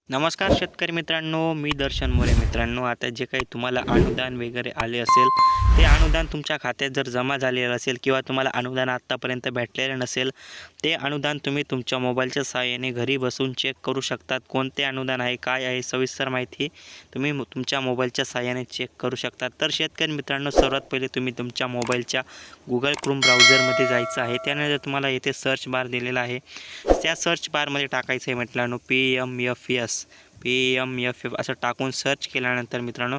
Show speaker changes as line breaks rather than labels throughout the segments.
नमस्कार शेतकरी मित्रांनो, मी दर्शन मोरे. मित्रांनो, आता जे काही तुम्हाला अनुदान वगैरे आले असेल, ते अनुदान तुमच्या खात्यात जर जमा झालेलं असेल किंवा तुम्हाला अनुदान आत्तापर्यंत भेटलेलं नसेल, ते अनुदान तुम्ही तुमच्या मोबाईलच्या सहाय्याने घरी बसून चेक करू शकतात. कोणते अनुदान आहे, काय आहे, सविस्तर माहिती तुम्ही तुमच्या मोबाईलच्या सहाय्याने चेक करू शकतात. तर शेतकरी मित्रांनो, सर्वात पहिले तुम्ही तुमच्या मोबाईलच्या गुगल क्रोम ब्राउझरमध्ये जायचं आहे. त्यानंतर तुम्हाला येथे सर्च बार दिलेला आहे. त्या सर्च बारमध्ये टाकायचं आहे मित्रांनो PMFS असं टाकून सर्च केल्यानंतर मित्रांनो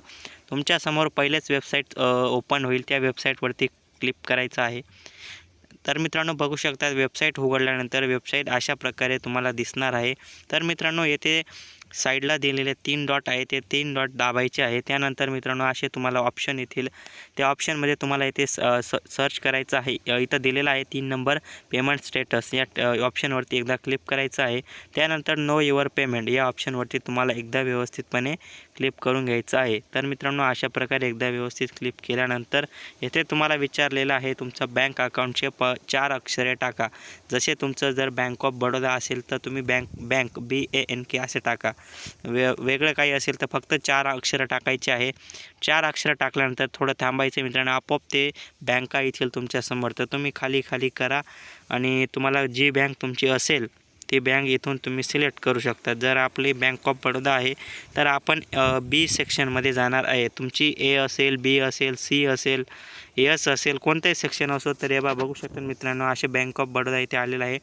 तुमच्यासमोर पहिलेच वेबसाईट ओपन होईल. त्या वेबसाईटवरती क्लिक करायचं आहे. तर मित्रांनो बघू शकता, वेबसाईट उघडल्यानंतर वेबसाईट अशा प्रकारे तुम्हाला दिसणार आहे. तर मित्रांनो येथे साईडला दिलेले 3 डॉट आहे, ते 3 डॉट दाबायचे आहे. त्यानंतर मित्रांनो असे तुम्हाला ऑप्शन येतील. त्या ऑप्शनमध्ये तुम्हाला इथे सर्च करायचं आहे. इथं दिलेला आहे 3 नंबर पेमेंट स्टेटस, या ऑप्शनवरती एकदा क्लिक करायचं आहे. त्यानंतर नो युअर पेमेंट या ऑप्शनवरती तुम्हाला एकदा व्यवस्थितपणे क्लिक करून घ्यायचं आहे. तर मित्रांनो अशा प्रकारे एकदा व्यवस्थित क्लिक केल्यानंतर येथे तुम्हाला विचारलेलं आहे तुमचा बँक अकाउंटचे 4 अक्षरे टाका. जसे तुमचं जर बँक ऑफ बडोदा असेल तर तुम्ही बँक BANK असे टाका. वेगळं काही असेल तर फक्त 4 अक्षरं टाकायचे आहे. 4 अक्षरं टाकल्यानंतर थोडं थांबायचं मित्रांनो, आपोआप ते बँका येतील तुमच्यासमोर. तर तुम्ही खाली करा आणि तुम्हाला जी बँक तुमची असेल ती बँक इथून तुम्ही सिलेक्ट करू शकता. जर आपली बँक ऑफ बडोदा आहे तर आपण B सेक्शनमध्ये जाणार आहे. तुमची A असेल, B असेल, C असेल, S असेल, कोणतेही सेक्शन असो. तर हे बघू शकता मित्रांनो, असे बँक ऑफ बडोदा इथे आलेलं आहे.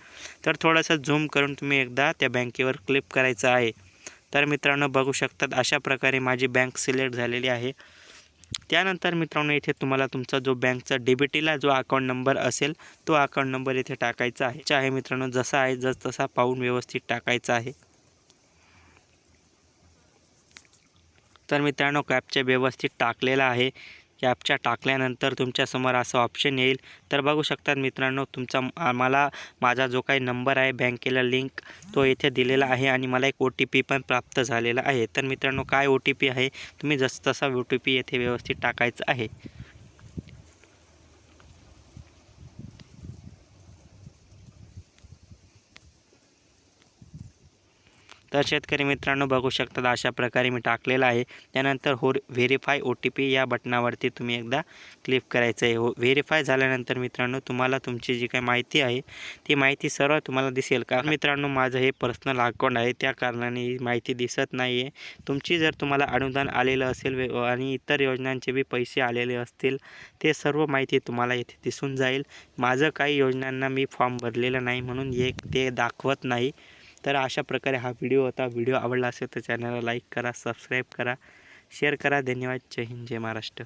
तर थोडंसं झूम करून तुम्ही एकदा त्या बँकेवर क्लिक करायचं आहे. तर मित्रांनो बघू शकतात अशा प्रकारे माझी बँक सिलेक्ट झालेली आहे. त्यानंतर मित्रांनो इथे तुम्हाला तुमचा जो बँकचा DBTला जो अकाउंट नंबर असेल तो अकाउंट नंबर इथे टाकायचा आहे मित्रांनो. जसा आहे तसा पाहून व्यवस्थित टाकायचा आहे. तर मित्रांनो कॅप्चा व्यवस्थित टाकलेला आहे. कॅप्चा टाकल्यानंतर तुमच्यासमोर असं ऑप्शन येईल. तर बघू शकतात मित्रांनो, माझा जो काही नंबर आहे बँकेला लिंक तो इथे दिलेला आहे आणि मला एक OTP पण प्राप्त झालेला आहे. तर मित्रांनो काय OTP आहे, तुम्ही तसा OTP येथे व्यवस्थित टाकायचा आहे. तर शेतकरी मित्रांनो बघू शकतात अशा प्रकारे मी टाकलेला आहे. त्यानंतर व्हेरीफाय OTP या बटनावरती तुम्ही एकदा क्लिक करायचं आहे. व्हेरीफाय झाल्यानंतर मित्रांनो तुम्हाला तुमची जी काही माहिती आहे ती माहिती सर्व तुम्हाला दिसेल. का मित्रांनो माझं हे पर्सनल अकाउंट आहे, त्या कारणाने ही माहिती दिसत नाही आहे. तुमची जर तुम्हाला अनुदान आलेलं असेल आणि इतर योजनांचे बी पैसे आलेले असतील, ते सर्व माहिती तुम्हाला इथे दिसून जाईल. माझं काही योजनांना मी फॉर्म भरलेला नाही म्हणून ते दाखवत नाही. तर अशा प्रकारे हा व्हिडिओ होता. व्हिडिओ आवडला असेल तर चॅनलला लाईक करा, सबस्क्राईब करा, शेअर करा. धन्यवाद. जय हिंद, जय महाराष्ट्र.